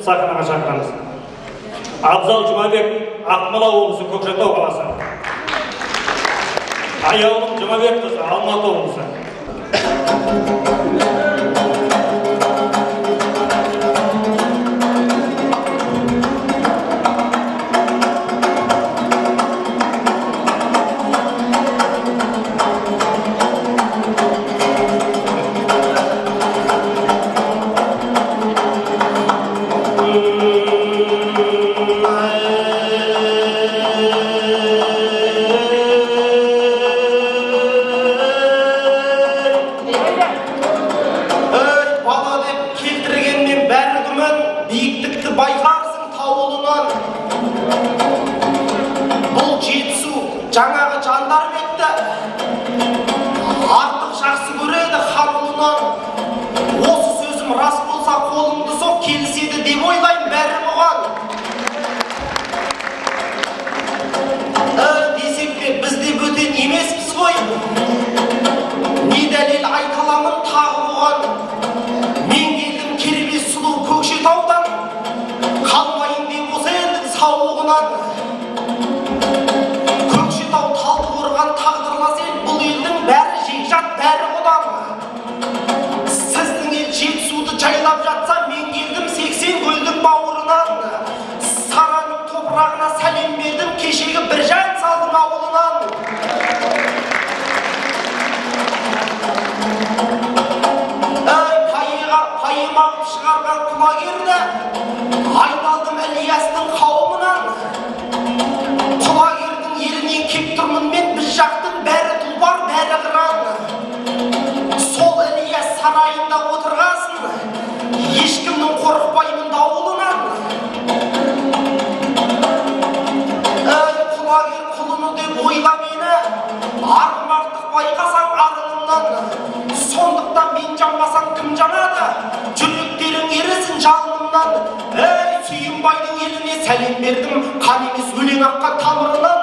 сахнаға шақырамыз. Абзал Жұмабек, Ақмола облысы, Көкшетау қаласы. Аяулым Жұмабек қызы, Алматы облысы. Жаңағы жандар бетті артық жақсы көреді халқынан. Осы сөзім рас болса қолымды соқ, келіседі деп ойлаймын бәрі бұған. Десек те біз де бөтен емеспіз ғой. Не дәлел айта аламын тағы бұған. Мен келдім кербез сұлу Көкшетаудан, қалмайын деп осы елдің сауығынан. Тағдырлас ел, бұл елдің бәрі жекжат, бәрі құдам. Сіздің ел Жетісуды жайлап жатса, мен келдім 80 көлдің бауырынан. Сараның топырағына сәлем бердім, кешегі бір жан салдың ауылынан. Пайымағып шығарған құлагерді айналдым Ілиястың қауымынан. Құлагердің елінен кеп тұрмын мен, біз жақтың бәрі тұлпар, бәрі қыран. Сол Ілияс сарайында отырғасын, ешкімнің қорықпаймын дауылынан. Құлагер құлыны деп ойла мені, арғымақтық байқасаң арғынымнан. Сондықтан мен жанбасаң кім жанады, жүректерің ерісін жалынымнан. Сүйінбайдың еліне сәлем бердім, қан емес өлең аққан тамырынан.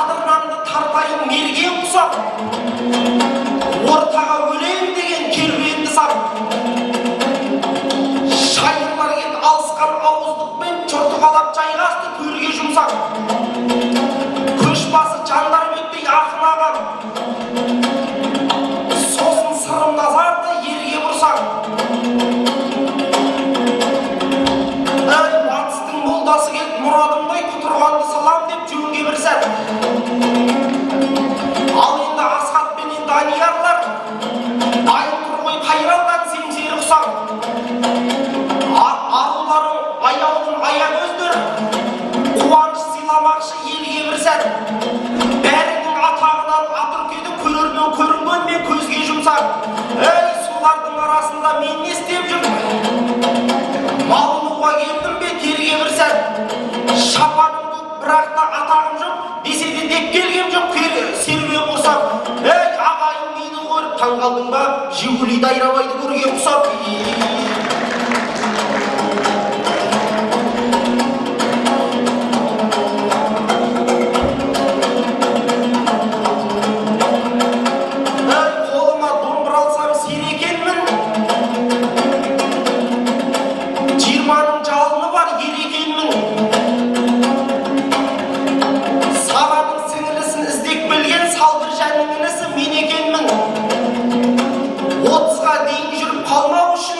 Адырнамды тартайын мерген құсап, ортаға өлең деген керуенді сап. Шайырлар кет алысқан ауыздықпен, жұрты қалап жайғасты көрге жұмсақ. Көшбасы жандар беттей ақын ағам, сосын сырым назарды ерге бұрсақ. Батыстың молдасы келіп мұрадымдай құтырғанды салам деп жөнге бір сәт. Ал енді Асхат пенен Даниярлар дайын тұр ғой қайралдан семсері құсақ. Аруларың аяудың аягөздер, қуаныш сыйламақшы елге бір сәт. Бәрінің атағынан атүркеді көрермен көрінген мен көзге жұмсақ. Солардың арасында мен не істеп жүрмін? Малынуға келдім бе терге бір сәт. Шапаным көп, бірақ та атағым жоқ, десе де деп келгем жоқ, серуен құрсақ. Ағайын мені көріп таң қалдың ба, Жигули Дайрабайды көрген құсап. Қолыма домбыра алсам серекенмін, 20-ның жалыны бар ерекенмін. Сараның сіңілісін іздек білген салдыр жәннің інісі мен екенмін. 30-ға дейін жүріп қалмау үшін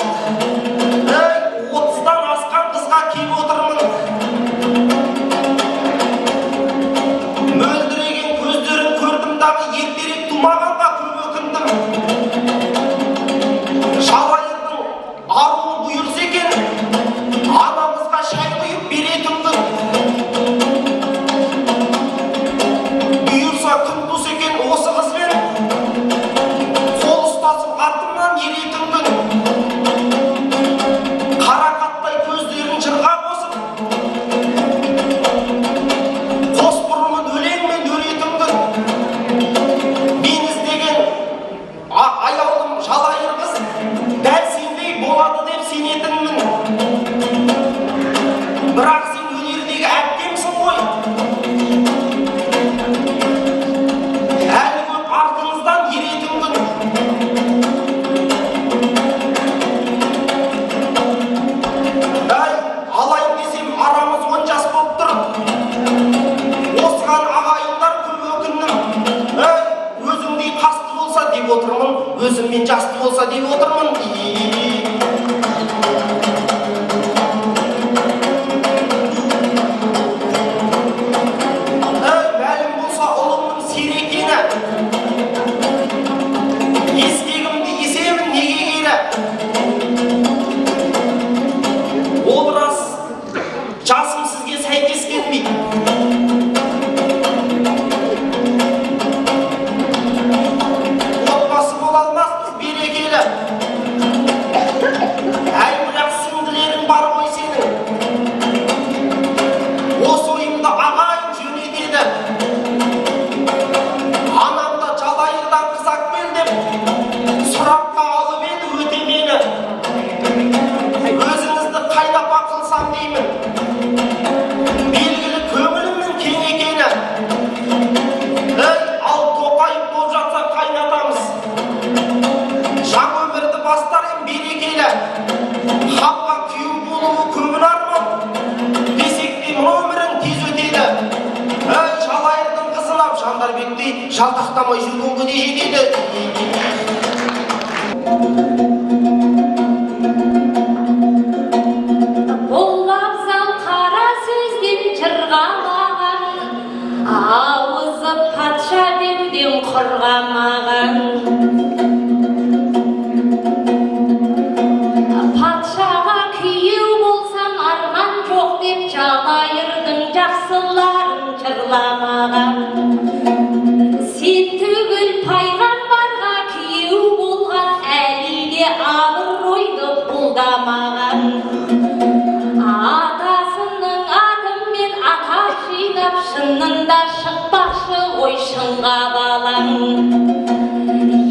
деп отырмын, өзіммен жасты болса деп отырмын. Мәлім болса ұлымның сирекені, ескегімді есемін неге келі. Ол рас, жасым сізге сәйкес келмейді. Отбасы бола алмаспыз берекелі. Әй, бірақ сіңділерің бар ғой сенің. Осы ойымды ағайын жөнетеді. Анамда жалайырдан қызақ бел деп сұраққа алып еді өтемені. Өзіңізді қайдап ақылсам деймін. Белгілі көңілімнің кең екені. Ал тоқайып болып жатса қайнатамыз. Жаңа өмірді бастар ем берекелі. Хапқа күйеу болуы көңіл арман. Десек те мұны өмірің тез өтеді. Жалайырдың қызынап Жандарбектей жалтақтамай жүрген күні жетеді. Бұл абзал қара сөзден жырғалаған, ауызы патша деуден құрғамаған. Патшаға күйеу болсам арман жоқ деп жалайырдың жақсыларын жырламаған. Сен түгіл пайғамбарға күйеу болған, әлиге абыройды бұлдамаған. Атасының атымен ата жинап, шынында шықпақшы ой шыңға балаң.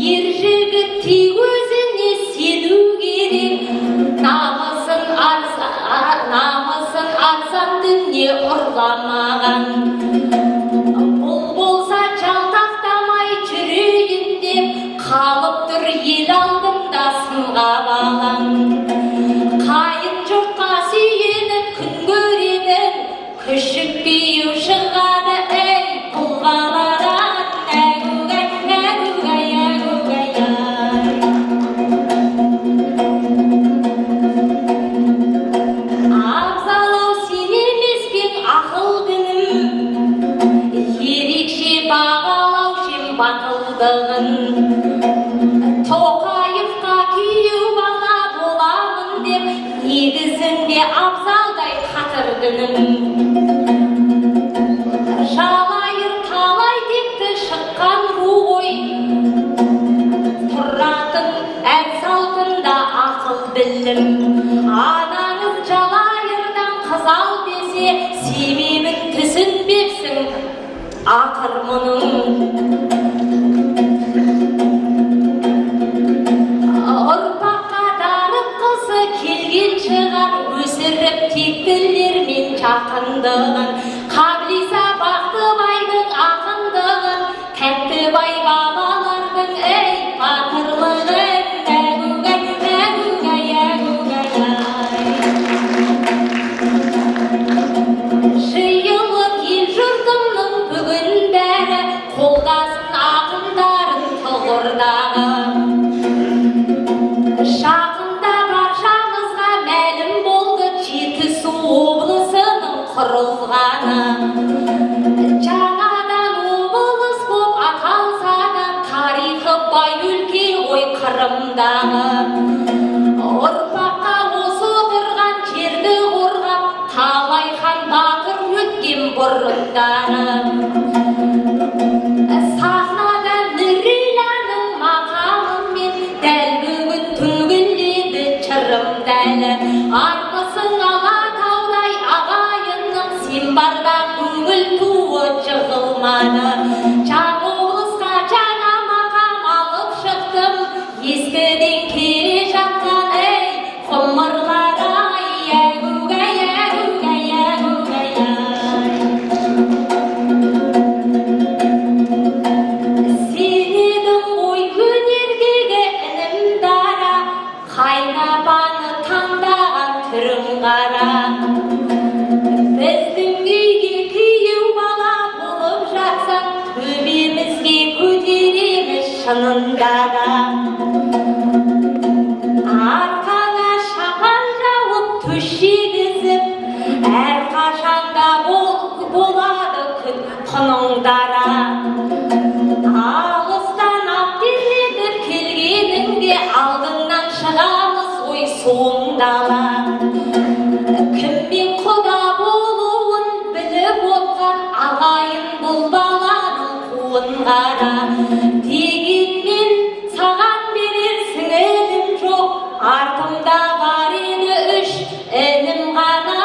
Ер жігіт тек өзіне сену керек, намысын арзан дүние ұрламаған. Бұл болса жалтақтамай жүрейін деп, қалып тұр ел алдында сынға балаң. Қайын жұртқа сүйеніп күн көремін, күшік күйеу шығады әй бұлғалардан. Әгугай, әгугай, әгугай, ай. Абзал-ау сен емес пең ақыл күнім, ерекше бағалаушым батылдығын. Тоқайыққа күйеу бала боламын деп, негізінде абзалдай қатырдының. Жалайыр талай текті шыққан ру ғой, тұратын ән салтында ақыл білдім. Анаңыз жалайырдан қыз ал десе, себебін түсінбепсің ақыр мұның. Ұрпаққа дарып қысы келген шығар, өсіріп тектілермен жақындығын. Қаблиса Бақтыбайдың ақындығын, Тәттібай бабалардың әй батырлығын. Әгугай, әгугай, әгугай, ай. Жиылып ел жұртымның бүгін бәрі, қолдасын ақындарын тұғырдағы. Жақында баршамызға мәлім болды Жетісу облысының құрылғаны. Жаңадан облыс боп аталса да, тарихы бай өлке ғой Қырымдағы. Ұрпаққа осы отырған жерді қорғап, талай хан батыр өткен бұрындары. Сахнада Нұриланың мақамымен дәл бүгін төгіледі жырым дәлі. Армысың Алатаудай ағайынның, сен барда көңіл туы жығылмады. Жаңа облысқа жаңа мақам алып шықтым, ескіден келе жатқан әй ғұмырлар ай. Әгугай, әгугай, әгугай, ай. Сен едің ғой өнердегі інім дара, қайнапаны таңдаған түрің қара. Біздің үйге күйеу бала болып жатсаң, шынында да. Арқаңа шапан жауып төшегізіп, әрқашанда болады күн құныңдара. Алыстан аптерлетіп келгеніңде алдыңнан шығамыз ой соңдала. Кіммен құда болуын біліп отқан ағайын бұл баланың қуын қара. Дегенмен саған берер сіңілім жоқ, артымда бар еді үш інім ғана.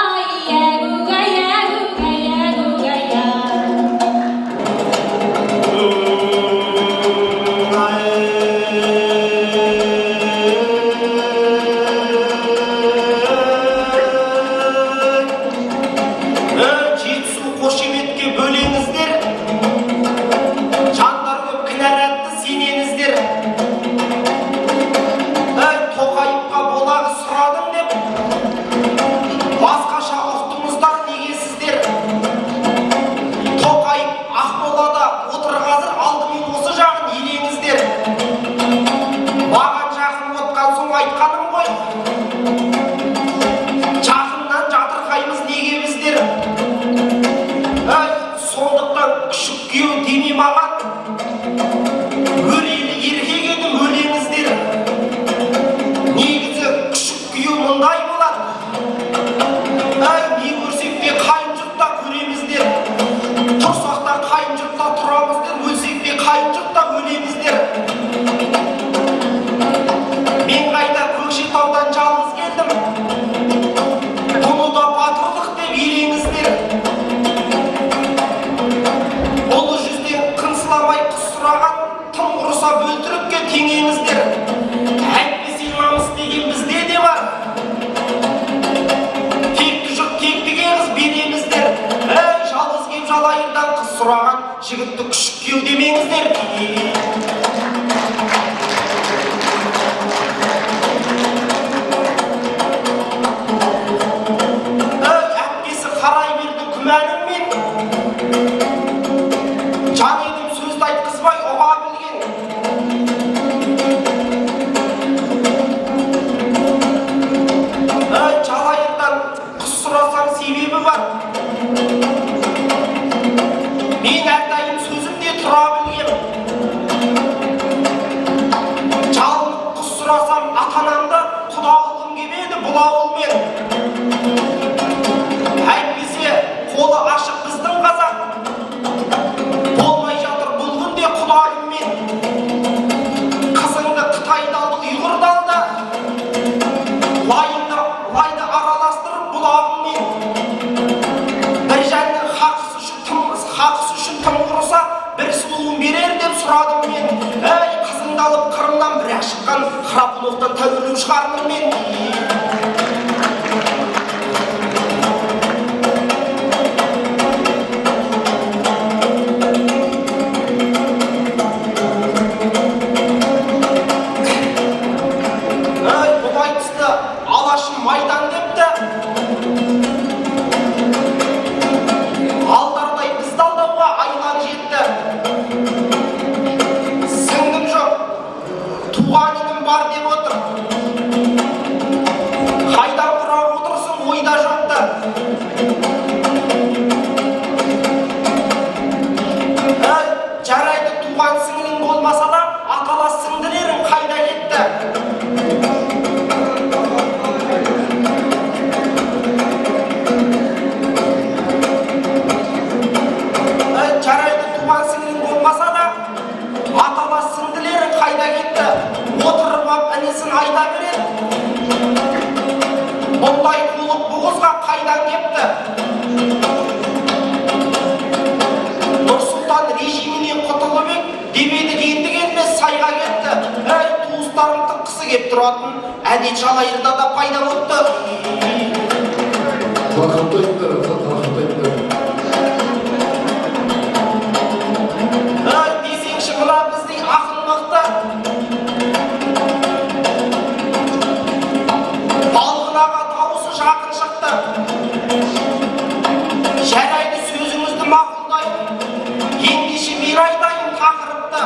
Жігітті күшік кеу демеңіздер. Әпкесі қарай берді күмәніммен. Жан едім сөзді айтқызбай ұға білген. Жалайырдан қыз сұрасаң себебі бар. Мен әрдайым сөзімде тұра білгем. Жалынып қыз сұрасам ата-анамды құда қылғым келмеді бұл ауылмен. Әйтпесе қолы ашық біздің қазақ. Болмай жатыр бұл күнде құдайыммен. Қызыңды Қытайда алды, ұйғырда алды. Лайды араластырып бұлағыммен. Бір жәннің хақысы үшін тым құрыса бір сұлуын берер деп сұрадым мен. Қызыңды алып қырымнан бір-ақ шыққан Храпуновтан тәуелеу шығармын мен. Бұл айтысты Алашым майдан депті. Алдардай бізді алдауға айлан жетті. Сіңдім жоқ, туған інім бар деп отыр. Қайдан құрап отырсың ойда жоқты. Жарайды туған сіңлің болмаса да, аталас сіңділерің қайда кетті. Жарайды туған сіңлің болмаса да, аталас сіңділерің қайда кетті. Отырып ап інісін айда береді. Бұндай қулық бұғызға қайдан кепті. Нұрсұлтан режимінен құтылып ек, демеді енді келмес сайға кетті. Туыстарын тыққысы кеп тұратын әдет жалайырда да пайда болыпты. Десеңші мына біздің ақын мықты. Балғынаға дауысы жақын шықты. Жарайды сөзіңізді мақұлдайын, ендеше бері айтайын тақырыпты.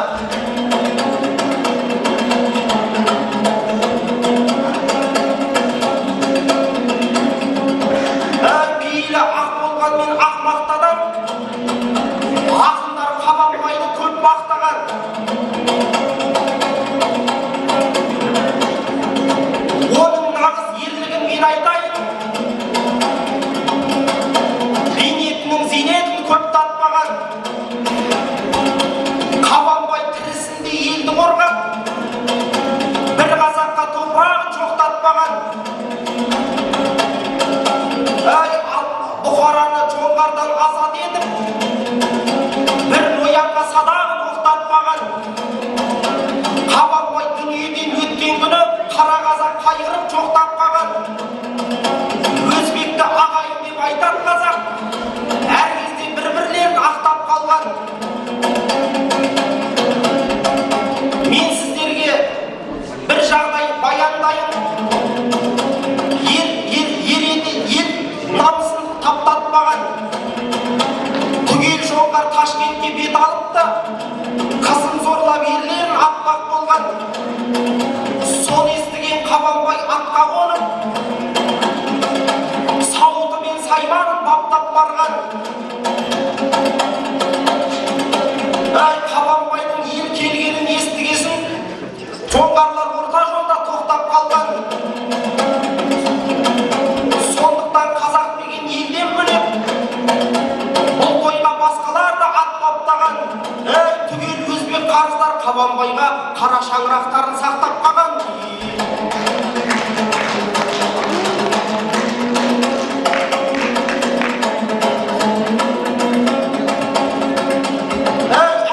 тастаған. Оның нағыз ерлігін мен айтайын. Бейнетінің зейнетін көп татпаған. Қабанбай тірісінде елді қорғап, бір қазаққа топырағын жоқтатпаған. Бұқараны жоңғардан азат етіп, бір ноянға садағын оқтатпаған. Қабанбай дүниеден өткен күні қара қазақ қайғырып жоқтатпаған. Өзбекті ағайын деп айтат қазақ, әр кезде бір-бірлерін ақтап қалған. Мен сіздерге бір жағдай баяндайын. Ел намысын таптатпаған. Түгел жоңғар Ташкентке бет алыпты, қызын зорлап ерлерін атпақ болған. Соны естіген Қабанбай атқа қонып, сауыты мен сайманын баптап барған. Қабанбайдың ел келгенін естігесін, жоңғарлар орта жолда тоқтап қалған. Сондықтан қазақ деген елден бөлек бұл тойға басқалар да ат баптаған. Түгел өзбек қарыздар Қабанбайға қара шаңырақтарын сақтап қалған.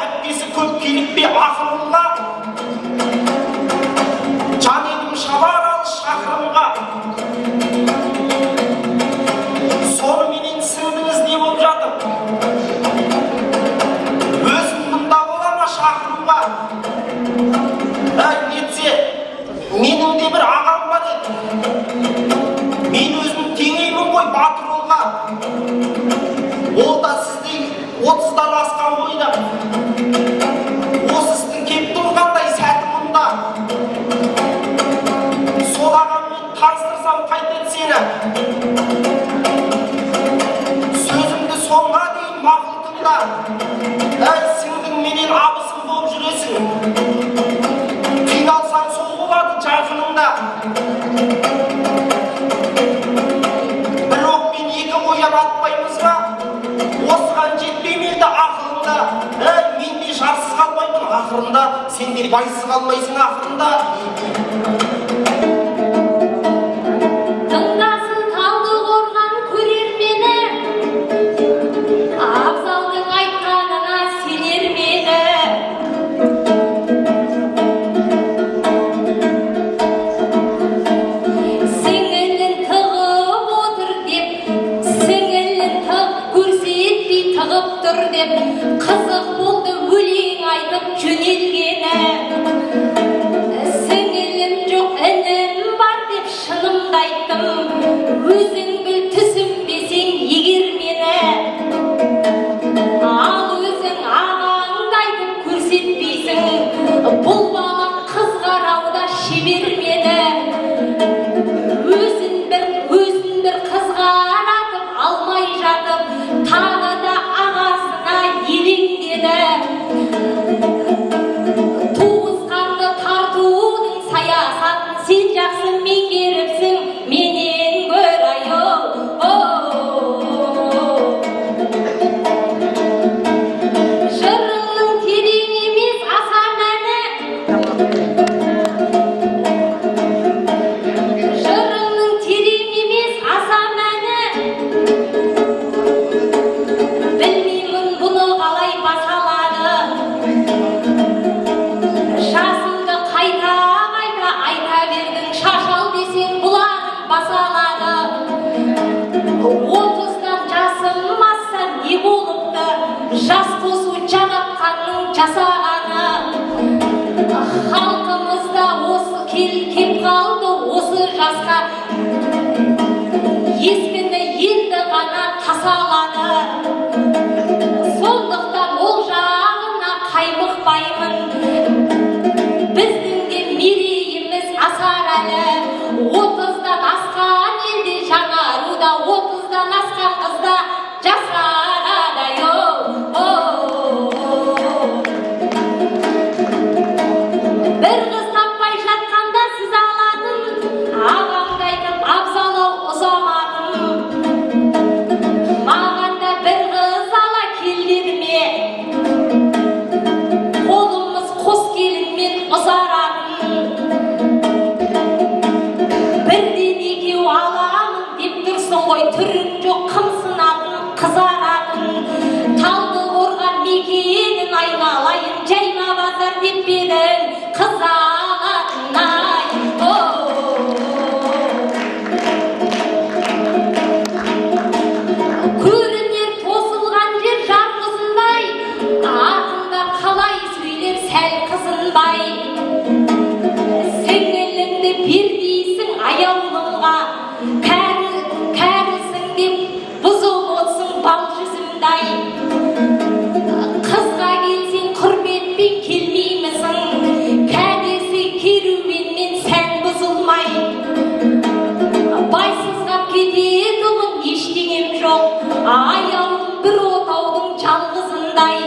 Әпкесі көп келіп бе ақылға, жан едім шабар алыс шақырымға. Сонымен сіңдіңіз не болып жатыр? Өзім мұнда болама шақыруға. Нетсе, менің де бір ағам бар еді. Мен өзім теңеймін ғой батыр олға. Ол да сіздей 30-дан асқан бойда. Осы істің кеп тұрғандай сәті мұнда. Сол ағаммен таныстырсам қайтеді сені. Сөзімді соңға дейін мақұл тыңда. Сіңдің менен абысың болып жүресің. Қиналсаң сол болады жақыныңда. Бір оқпен екі қоян атпаймыз ба? Осыған жетпей ме еді ақылыңда? Мен де жарсыз қалмаймын ақырында, сен де байсыз қалмайсың ақырында. Тыңдасын Талдықорған көрермені, Абзалдың айтқанына сенер мені. Сіңілін тығып отыр деп, сіңілін тығып көрсетпей тығып тұр деп, қызық болды өлең айтып жөнелгені. Сіңілім жоқ інім бар деп шынымды айттым, өзің біл түсінбесең егер мені. Ал өзің ағаңды айтып көрсетпейсің, бұл балам қыз қарауда шебер мені. Өзін бір қыз қаратып алмай жатып, тағы да ағасына елеңдеді. Туысқанды тартудың саясатын сен жақсы меңгеріпсің менен гөр айыл. Жырыңның терең емес аса мәні, жырыңның терең емес аса мәні. Білмеймін бұны қалай басалады. Жасымды қайта айта бердің, шашал десең бұлағын басалады. 30-дан жасым асса не болыпты, жас қосу жаратқанның жасағаны. Халқымызда осы кеп қалды осы жасқа, ескіні енді ғана тасалады. Сондықтан ол жағына қаймықпаймын, біздің де мерейіміз асар әлі. 30-дан асқан елде жаңаруда, 30-дан асқан қызда жасарады. сәл қызынбай. Сіңіліңді бер дейсің аяулымға, кәрісің деп бұзып отсың бал жүзімдай. Қызға келсең құрметпен келмеймісің, кәдесі керуенмен сән бұзылмай. Байсызғап кетеді ұлым, ештеңем жоқ, аяулым бір отаудың жалғызындай.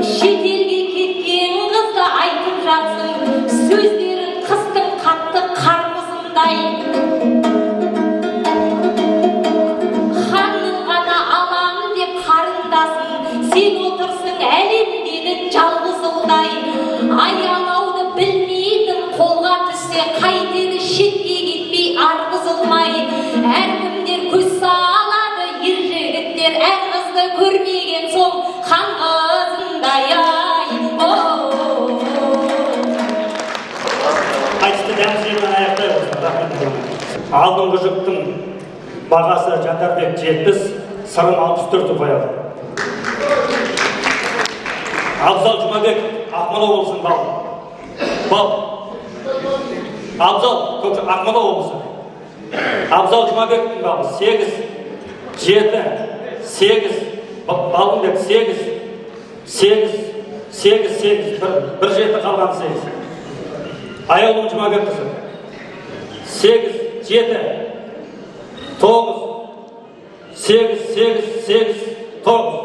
Шетелге кеткен қызды айтып жатсың, сөздерін қыстың қатты қарбызындай. Ханның ғана аламын деп қарындасың, сен отырсың әлемдегі жалғыз ұлдай. Аялауды білмейтін қолға түссе қайтеді шетке кетпей арғызылмай. Әркімдер көз салады, ер жігіттер әр қызды көрмеген соң хан қызындай. Айтысты дәмжермен аяқтай болсын. Алдыңғы жүктің бағасы Жандарбек 70, сырым 64 ұпай алды. Абзал Жұмабек, Ақмола облысының балы. Абзал Ақмола облысы. Абзал Жұмабектің балы 8, 7, 8, балым деп 8, 8, 8, 8, бір жеті қалған 8. Аяулым Жұмабек қызы 8, 7, 9, 8, 8, 8, 9.